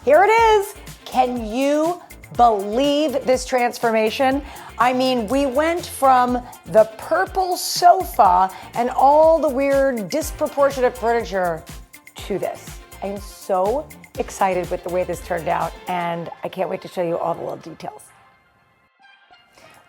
Here it is. Can you believe this transformation? I mean, we went from the purple sofa and all the weird disproportionate furniture to this. I'm so excited with the way this turned out, and I can't wait to show you all the little details.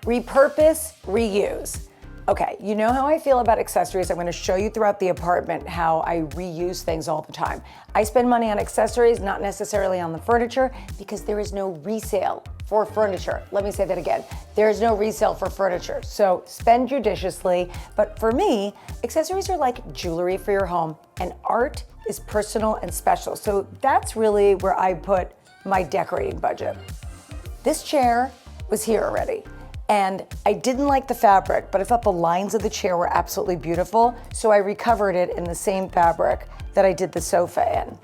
Repurpose, reuse. Okay, you know how I feel about accessories. I'm gonna show you throughout the apartment how I reuse things all the time. I spend money on accessories, not necessarily on the furniture, because there is no resale for furniture. Let me say that again. There is no resale for furniture, so spend judiciously. But for me, accessories are like jewelry for your home, and art is personal and special. So that's really where I put my decorating budget. This chair was here already. And I didn't like the fabric, but I thought the lines of the chair were absolutely beautiful, so I recovered it in the same fabric that I did the sofa in.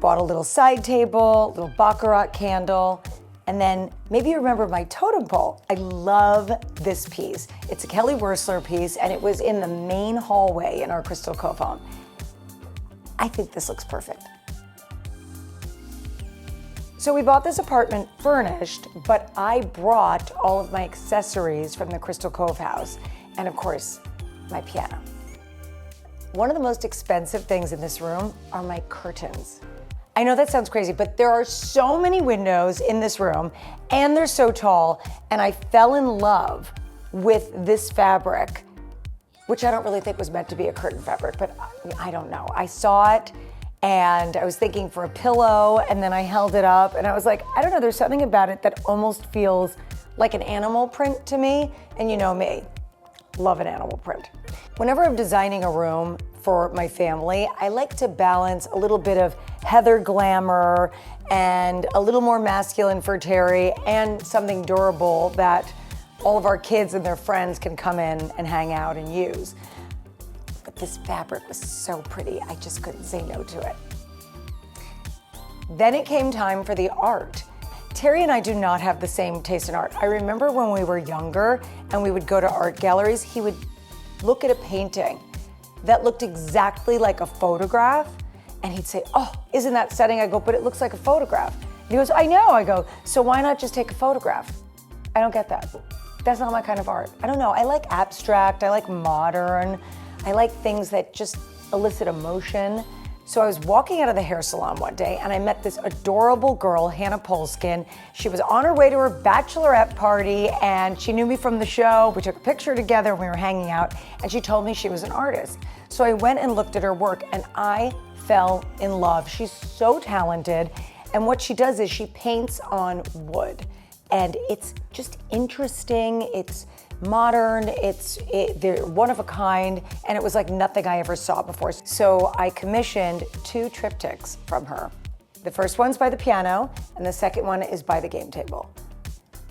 Bought a little side table, little baccarat candle, and then maybe you remember my totem pole. I love this piece. It's a Kelly Wearstler piece, and it was in the main hallway in our Crystal Cove home. I think this looks perfect. So we bought this apartment furnished, but I brought all of my accessories from the Crystal Cove house, and of course, my piano. One of the most expensive things in this room are my curtains. I know that sounds crazy, but there are so many windows in this room, and they're so tall, and I fell in love with this fabric, which I don't really think was meant to be a curtain fabric, but I don't know. I saw it, and I was thinking for a pillow, and then I held it up, and I was like, I don't know, there's something about it that almost feels like an animal print to me, and you know me, love an animal print. Whenever I'm designing a room for my family, I like to balance a little bit of Heather glamour and a little more masculine for Terry, and something durable that all of our kids and their friends can come in and hang out and use. But this fabric was so pretty, I just couldn't say no to it. Then it came time for the art. Terry and I do not have the same taste in art. I remember when we were younger and we would go to art galleries, he would look at a painting that looked exactly like a photograph, and he'd say, oh, isn't that stunning? I go, but it looks like a photograph. And he goes, I know. I go, so why not just take a photograph? I don't get that. That's not my kind of art. I don't know, I like abstract, I like modern, I like things that just elicit emotion. So I was walking out of the hair salon one day and I met this adorable girl, Hannah Polskin. She was on her way to her bachelorette party and she knew me from the show. We took a picture together and we were hanging out, and she told me she was an artist. So I went and looked at her work and I fell in love. She's so talented, and what she does is she paints on wood. And it's just interesting, it's modern, they're one of a kind, and it was like nothing I ever saw before. So I commissioned 2 triptychs from her. The first one's by the piano, and the second one is by the game table.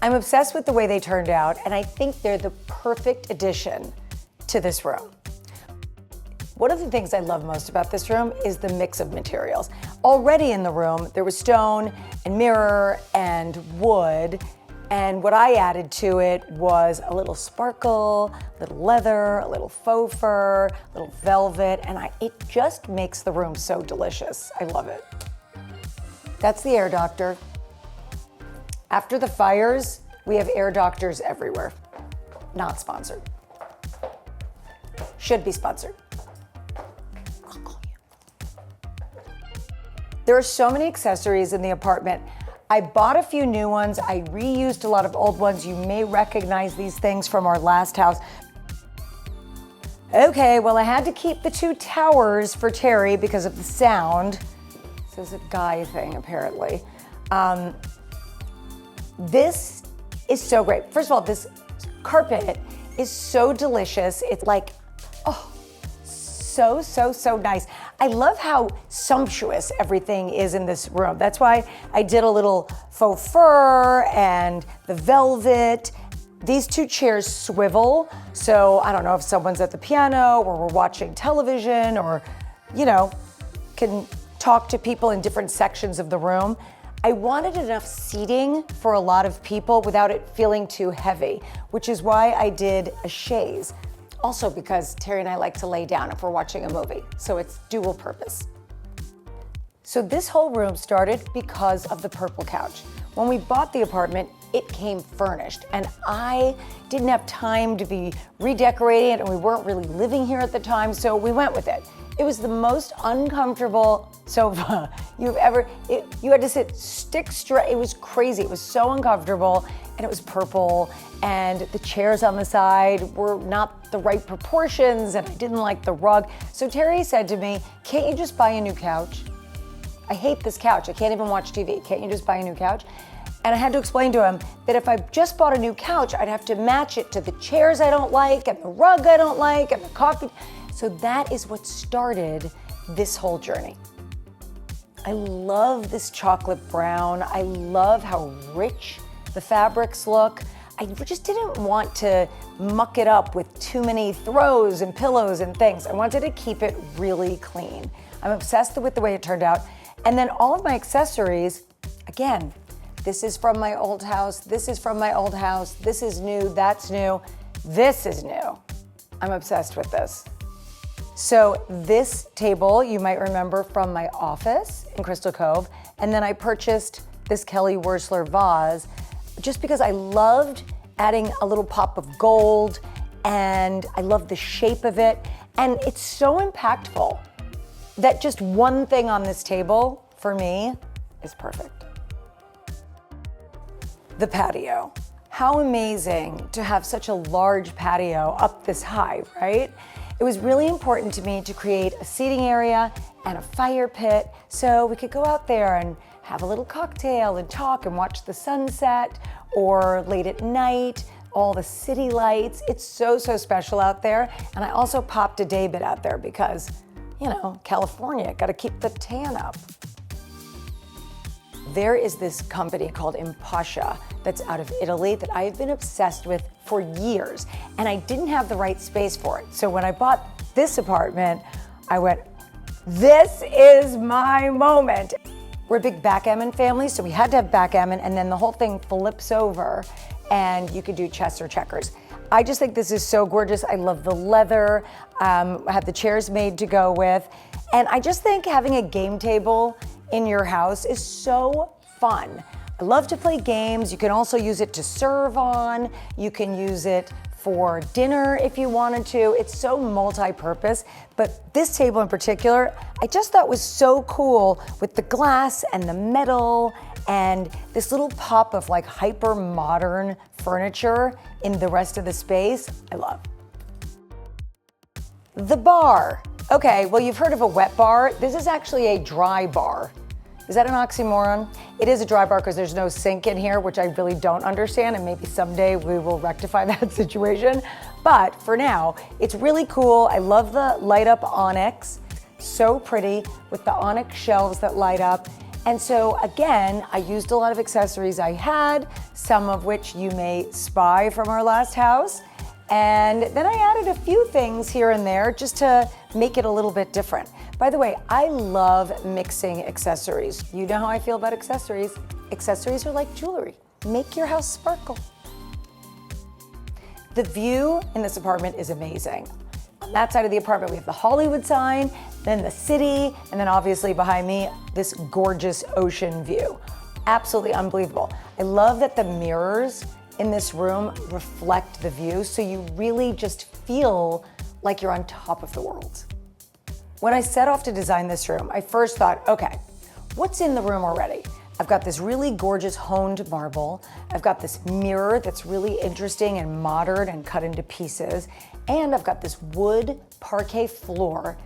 I'm obsessed with the way they turned out, and I think they're the perfect addition to this room. One of the things I love most about this room is the mix of materials. Already in the room, there was stone and mirror and wood, and what I added to it was a little sparkle, a little leather, a little faux fur, a little velvet, and it just makes the room so delicious. I love it. That's the air doctor. After the fires, we have air doctors everywhere. Not sponsored. Should be sponsored. There are so many accessories in the apartment. I bought a few new ones. I reused a lot of old ones. You may recognize these things from our last house. Okay, well, I had to keep the 2 towers for Terry because of the sound. This is a guy thing, apparently. This is so great. First of all, this carpet is so delicious. It's like, oh, so nice. I love how sumptuous everything is in this room. That's why I did a little faux fur and the velvet. These 2 chairs swivel, so I don't know if someone's at the piano or we're watching television or, you know, can talk to people in different sections of the room. I wanted enough seating for a lot of people without it feeling too heavy, which is why I did a chaise. Also because Terry and I like to lay down if we're watching a movie, so it's dual purpose. So this whole room started because of the purple couch. When we bought the apartment, it came furnished, and I didn't have time to be redecorating it, and we weren't really living here at the time, so we went with it. It was the most uncomfortable sofa you've ever, you had to sit stick straight. It was crazy. It was so uncomfortable, and it was purple, and the chairs on the side were not the right proportions, and I didn't like the rug. So Terry said to me, can't you just buy a new couch? I hate this couch. I can't even watch TV. Can't you just buy a new couch? And I had to explain to him that if I just bought a new couch, I'd have to match it to the chairs I don't like, and the rug I don't like, and the coffee. So that is what started this whole journey. I love this chocolate brown. I love how rich the fabrics look. I just didn't want to muck it up with too many throws and pillows and things. I wanted to keep it really clean. I'm obsessed with the way it turned out. And then all of my accessories, again, this is from my old house, this is from my old house, this is new, that's new, this is new. I'm obsessed with this. So this table, you might remember from my office in Crystal Cove, and then I purchased this Kelly Wearstler vase just because I loved adding a little pop of gold, and I love the shape of it, and it's so impactful that just one thing on this table, for me, is perfect. The patio. How amazing to have such a large patio up this high, right? It was really important to me to create a seating area and a fire pit so we could go out there and have a little cocktail and talk and watch the sunset, or late at night, all the city lights. It's so, so special out there. And I also popped a day bed out there because, you know, California, gotta keep the tan up. There is this company called Impascia that's out of Italy that I've been obsessed with for years, and I didn't have the right space for it. So when I bought this apartment, I went, this is my moment. We're a big backgammon family, so we had to have backgammon, and then the whole thing flips over and you could do chess or checkers. I just think this is so gorgeous. I love the leather. I have the chairs made to go with. And I just think having a game table in your house is so fun. I love to play games. You can also use it to serve on. You can use it for dinner if you wanted to. It's so multi-purpose, but this table in particular, I just thought was so cool with the glass and the metal and this little pop of like hyper modern furniture in the rest of the space. I love. The bar. Okay, well, you've heard of a wet bar. This is actually a dry bar. Is that an oxymoron? It is a dry bar because there's no sink in here, which I really don't understand, and maybe someday we will rectify that situation. But for now, it's really cool. I love the light up onyx. So pretty with the onyx shelves that light up. And so again, I used a lot of accessories I had, some of which you may spy from our last house. And then I added a few things here and there just to make it a little bit different. By the way, I love mixing accessories. You know how I feel about accessories. Accessories are like jewelry. Make your house sparkle. The view in this apartment is amazing. On that side of the apartment, we have the Hollywood sign, then the city, and then obviously behind me, this gorgeous ocean view. Absolutely unbelievable. I love that the mirrors in this room reflect the view, so you really just feel like you're on top of the world. When I set off to design this room, I first thought, okay, what's in the room already? I've got this really gorgeous honed marble. I've got this mirror that's really interesting and modern and cut into pieces. And I've got this wood parquet floor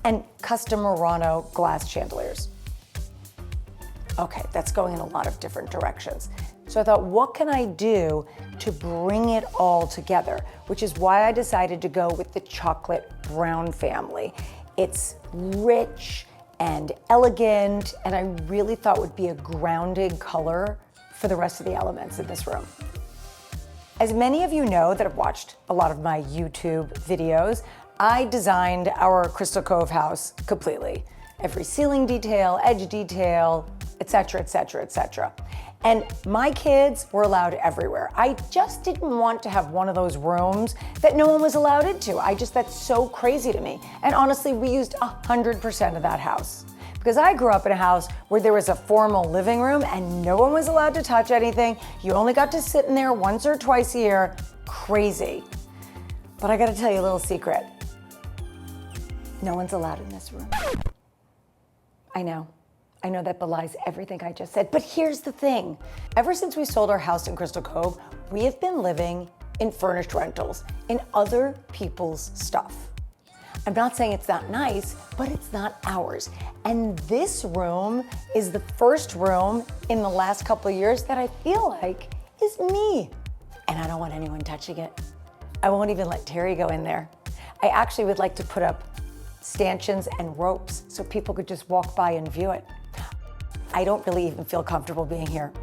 and custom Murano glass chandeliers. Okay, that's going in a lot of different directions. So I thought, what can I do to bring it all together? Which is why I decided to go with the chocolate brown family. It's rich and elegant, and I really thought would be a grounding color for the rest of the elements in this room. As many of you know that have watched a lot of my YouTube videos, I designed our Crystal Cove house completely. Every ceiling detail, edge detail, etc., etc., etc. And my kids were allowed everywhere. I just didn't want to have one of those rooms that no one was allowed into. That's so crazy to me. And honestly, we used 100% of that house Because I grew up in a house where there was a formal living room and no one was allowed to touch anything. You only got to sit in there once or twice a year. Crazy. But I gotta tell you a little secret. No one's allowed in this room. I know that belies everything I just said, but here's the thing. Ever since we sold our house in Crystal Cove, we have been living in furnished rentals, in other people's stuff. I'm not saying it's not nice, but it's not ours. And this room is the first room in the last couple of years that I feel like is me. And I don't want anyone touching it. I won't even let Terry go in there. I actually would like to put up stanchions and ropes so people could just walk by and view it. I don't really even feel comfortable being here.